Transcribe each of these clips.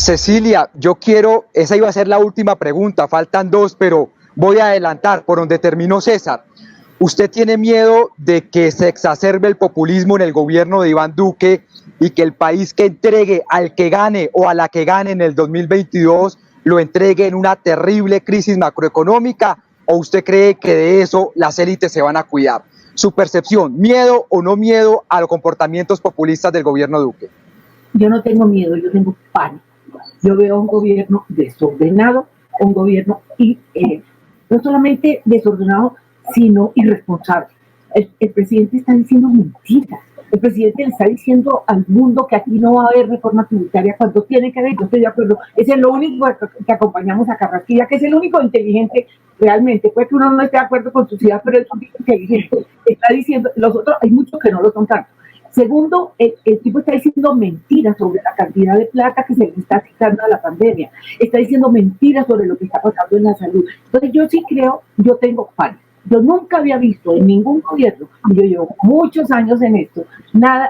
Cecilia, esa iba a ser la última pregunta, faltan dos, pero voy a adelantar por donde terminó César. ¿Usted tiene miedo de que se exacerbe el populismo en el gobierno de Iván Duque y que el país que entregue al que gane o a la que gane en el 2022 lo entregue en una terrible crisis macroeconómica? ¿O usted cree que de eso las élites se van a cuidar? Su percepción, ¿miedo o no miedo a los comportamientos populistas del gobierno Duque? Yo no tengo miedo, yo tengo pánico. Yo veo un gobierno desordenado, un gobierno no solamente desordenado, sino irresponsable. El presidente está diciendo mentiras. El presidente le está diciendo al mundo que aquí no va a haber reforma tributaria cuando tiene que haber. Yo estoy de acuerdo. Ese es lo único que acompañamos a Carrasquilla, que es el único inteligente realmente. Puede que uno no esté de acuerdo con sus ideas, pero es un tipo inteligente. Está diciendo, los otros hay muchos que no lo son tanto. Segundo, el tipo está diciendo mentiras sobre la cantidad de plata que se le está quitando a la pandemia. Está diciendo mentiras sobre lo que está pasando en la salud. Entonces yo sí creo, yo tengo pánico. Yo nunca había visto en ningún gobierno, y yo llevo muchos años en esto,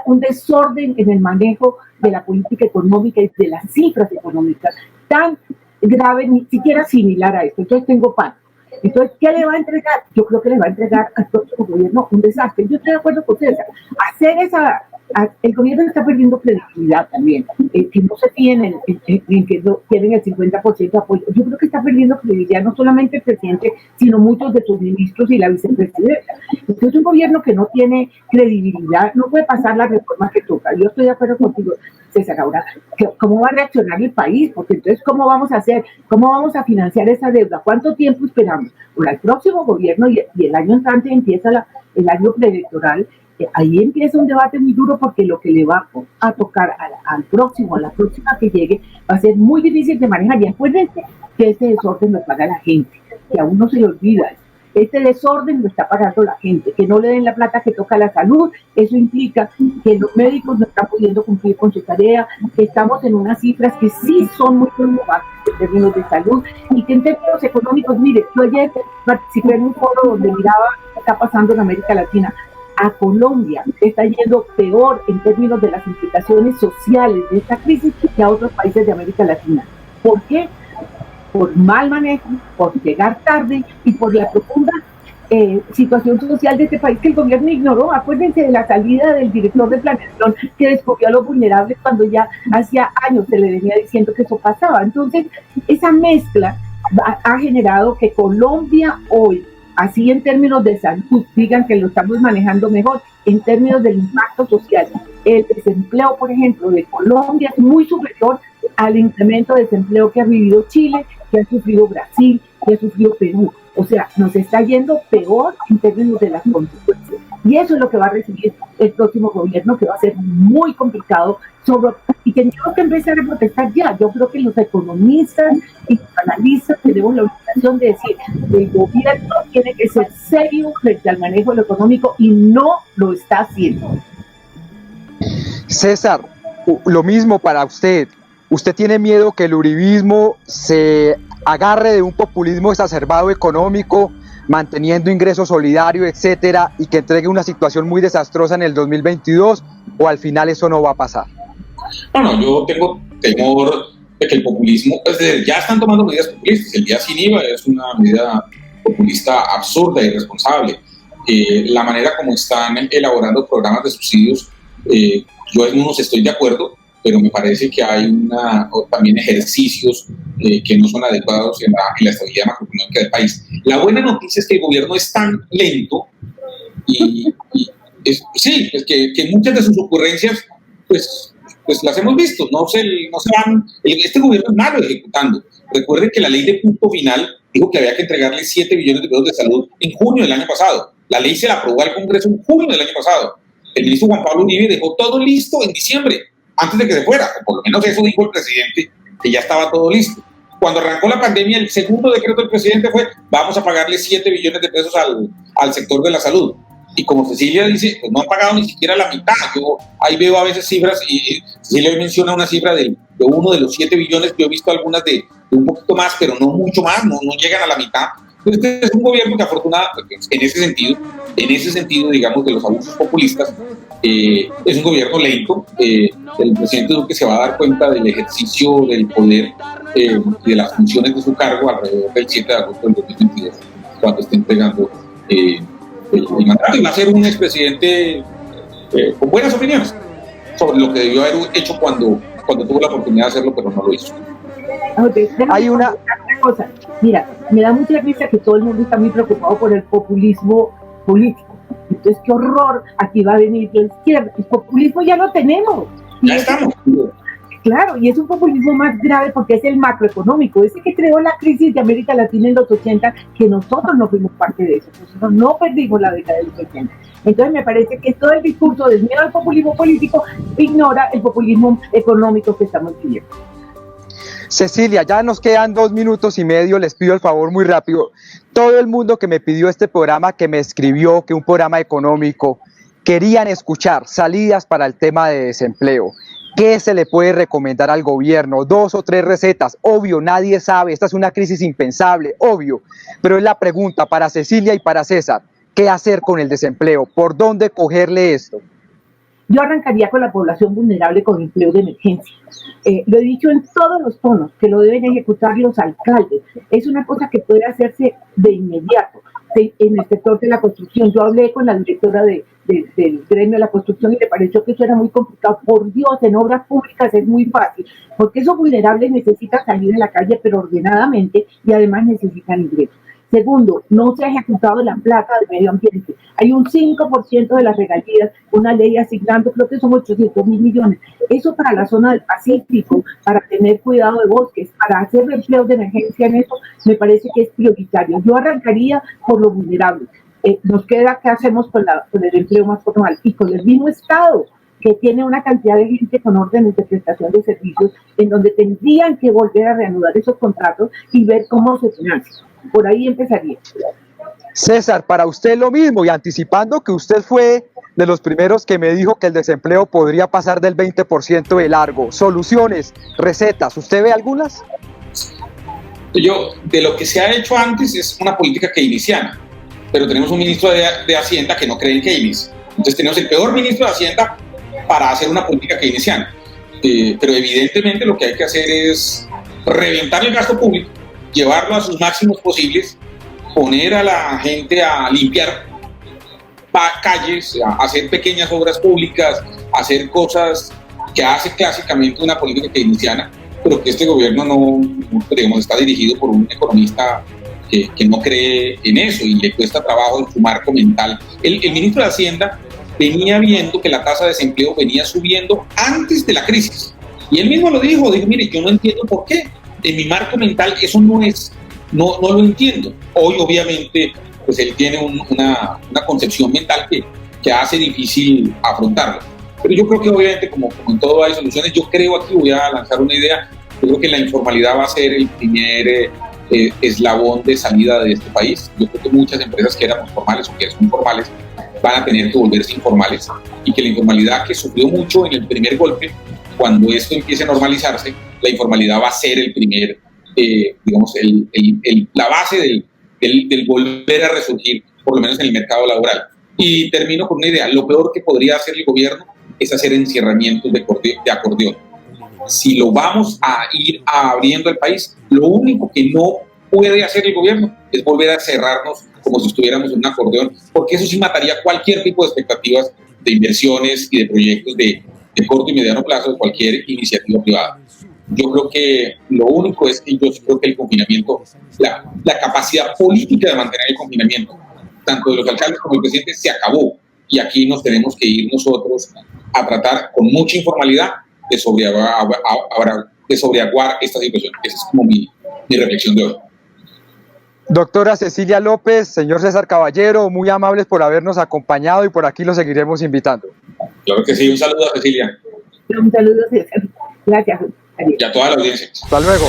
un desorden en el manejo de la política económica y de las cifras económicas tan grave, ni siquiera similar a esto. Entonces tengo pánico. Entonces, ¿qué le va a entregar? Yo creo que le va a entregar al próximo gobierno un desastre. Yo estoy de acuerdo con César. El gobierno está perdiendo credibilidad también. Que no se fíen en que no tienen el 50% de apoyo. Yo creo que está perdiendo credibilidad no solamente el presidente, sino muchos de sus ministros y la vicepresidenta. Entonces, un gobierno que no tiene credibilidad no puede pasar la reforma que toca. Yo estoy de acuerdo contigo, César. Ahora, ¿cómo va a reaccionar el país? Porque entonces, ¿cómo vamos a hacer? ¿Cómo vamos a financiar esa deuda? ¿Cuánto tiempo esperamos? Bueno, el próximo gobierno y el año entrante empieza el año preelectoral. Ahí empieza un debate muy duro porque lo que le va a tocar a la próxima que llegue, va a ser muy difícil de manejar. Y acuérdense que este desorden lo paga la gente, que a uno se le olvida. Este desorden lo está pagando la gente, que no le den la plata que toca la salud. Eso implica que los médicos no están pudiendo cumplir con su tarea, que estamos en unas cifras que sí son muy preocupantes en términos de salud y que en términos económicos, mire, yo ayer participé en un foro donde miraba qué está pasando en América Latina. A Colombia está yendo peor en términos de las implicaciones sociales de esta crisis que a otros países de América Latina. ¿Por qué? Por mal manejo, por llegar tarde y por la profunda situación social de este país que el gobierno ignoró. Acuérdense de la salida del director de planeación que descubrió a los vulnerables cuando ya hacía años se le venía diciendo que eso pasaba. Entonces, esa mezcla ha generado que Colombia hoy, así en términos de salud, digan que lo estamos manejando mejor, en términos del impacto social. El desempleo, por ejemplo, de Colombia es muy superior al incremento de desempleo que ha vivido Chile, que ha sufrido Brasil, que ha sufrido Perú. O sea, nos está yendo peor en términos de las consecuencias. Y eso es lo que va a recibir el próximo gobierno, que va a ser muy complicado y tendríamos que empezar a protestar ya. Yo creo que los economistas y los analistas tenemos la obligación de decir que el gobierno tiene que ser serio frente al manejo de lo económico y no lo está haciendo. César, lo mismo para usted. ¿Usted tiene miedo que el uribismo se agarre de un populismo exacerbado económico, manteniendo ingresos solidarios, etcétera, y que entregue una situación muy desastrosa en el 2022, o al final eso no va a pasar? No, yo tengo temor de que el populismo, pues ya están tomando medidas populistas. El día sin IVA es una medida populista absurda y irresponsable. La manera como están elaborando programas de subsidios, yo en unos estoy de acuerdo, pero me parece que hay también ejercicios que no son adecuados en la estabilidad macroeconómica del país. La buena noticia es que el gobierno es tan lento que muchas de sus ocurrencias pues las hemos visto, no se van. Este gobierno es malo ejecutando. Recuerden que la ley de punto final dijo que había que entregarle 7 billones de pesos de salud en junio del año pasado. La ley se la aprobó al Congreso en junio del año pasado. El ministro Juan Pablo Uribe dejó todo listo en diciembre, antes de que se fuera, o por lo menos eso dijo el presidente, que ya estaba todo listo. Cuando arrancó la pandemia, el segundo decreto del presidente fue: vamos a pagarle 7 billones de pesos al sector de la salud. Y como Cecilia dice, pues no han pagado ni siquiera la mitad. Yo ahí veo a veces cifras, y Cecilia menciona una cifra de uno de los 7 billones, yo he visto algunas de un poquito más, pero no mucho más, no llegan a la mitad. Este es un gobierno que afortunadamente, en ese sentido, digamos, de los abusos populistas, es un gobierno lento. El presidente Duque se va a dar cuenta del ejercicio del poder y de las funciones de su cargo alrededor del 7 de agosto del 2022, cuando esté entregando el mandato, y va a ser un expresidente con buenas opiniones sobre lo que debió haber hecho cuando tuvo la oportunidad de hacerlo, pero no lo hizo. Hay una cosa, mira, me da mucha risa que todo el mundo está muy preocupado por el populismo político. Entonces, qué horror, aquí va a venir la izquierda. El populismo ya lo tenemos. Ya estamos. Claro, y es un populismo más grave porque es el macroeconómico, ese que creó la crisis de América Latina en los 80, que nosotros no fuimos parte de eso, nosotros no perdimos la década de los 80. Entonces me parece que todo el discurso del miedo al populismo político ignora el populismo económico que estamos viviendo. Cecilia, ya nos quedan 2 minutos y medio, les pido el favor muy rápido. Todo el mundo que me pidió este programa, que me escribió que un programa económico, querían escuchar salidas para el tema de desempleo. ¿Qué se le puede recomendar al gobierno? 2 o 3 recetas, obvio, nadie sabe, esta es una crisis impensable, obvio, pero es la pregunta para Cecilia y para César, ¿qué hacer con el desempleo? ¿Por dónde cogerle esto? Yo arrancaría con la población vulnerable con empleo de emergencia. Lo he dicho en todos los tonos, que lo deben ejecutar los alcaldes. Es una cosa que puede hacerse de inmediato. En el sector de la construcción, yo hablé con la directora del gremio de la construcción y le pareció que eso era muy complicado. Por Dios, en obras públicas es muy fácil, porque esos vulnerables necesitan salir de la calle, pero ordenadamente, y además necesitan ingresos. Segundo, no se ha ejecutado la plata de medio ambiente. Hay un 5% de las regalías, una ley asignando, creo que son 800.000 millones. Eso para la zona del Pacífico, para tener cuidado de bosques, para hacer empleos de emergencia en eso, me parece que es prioritario. Yo arrancaría por los vulnerables. Nos queda qué hacemos con el empleo más formal y con el mismo Estado, que tiene una cantidad de gente con órdenes de prestación de servicios, en donde tendrían que volver a reanudar esos contratos y ver cómo se financian. Por ahí empezaría. César, para usted lo mismo, y anticipando que usted fue de los primeros que me dijo que el desempleo podría pasar del 20% de largo. Soluciones, recetas, ¿usted ve algunas? Yo, de lo que se ha hecho antes es una política keynesiana, pero tenemos un ministro de Hacienda que no cree en Keynes. Entonces tenemos el peor ministro de Hacienda para hacer una política keynesiana. Pero evidentemente lo que hay que hacer es reventar el gasto público, llevarlo a sus máximos posibles, poner a la gente a limpiar calles, a hacer pequeñas obras públicas, a hacer cosas que hace clásicamente una política keynesiana, pero que este gobierno no digamos, está dirigido por un economista que no cree en eso y le cuesta trabajo en su marco mental. El ministro de Hacienda venía viendo que la tasa de desempleo venía subiendo antes de la crisis. Y él mismo lo dijo, mire, yo no entiendo por qué. En mi marco mental eso no lo entiendo. Hoy obviamente pues él tiene una concepción mental que hace difícil afrontarlo. Pero yo creo que obviamente como en todo hay soluciones. Yo creo, aquí voy a lanzar una idea, yo creo que la informalidad va a ser el primer eslabón de salida de este país. Yo creo que muchas empresas que éramos formales o que son informales van a tener que volverse informales, y que la informalidad, que sufrió mucho en el primer golpe, cuando esto empiece a normalizarse, la informalidad va a ser el primer, digamos, la base del volver a resurgir, por lo menos en el mercado laboral. Y termino con una idea: lo peor que podría hacer el gobierno es hacer encierramientos de acordeón. Si lo vamos a ir abriendo el país, lo único que no puede hacer el gobierno es volver a cerrarnos como si estuviéramos en un acordeón, porque eso sí mataría cualquier tipo de expectativas de inversiones y de proyectos de corto y mediano plazo de cualquier iniciativa privada. Yo creo que lo único es que yo creo que el confinamiento, la capacidad política de mantener el confinamiento, tanto de los alcaldes como del presidente, se acabó, y aquí nos tenemos que ir nosotros a tratar con mucha informalidad de sobreaguar esta situación. Esa es como mi reflexión de hoy. Doctora Cecilia López, señor César Caballero, muy amables por habernos acompañado, y por aquí lo seguiremos invitando. Claro que sí, un saludo a Cecilia. Un saludo, César. Gracias. Y a toda la audiencia. Hasta luego.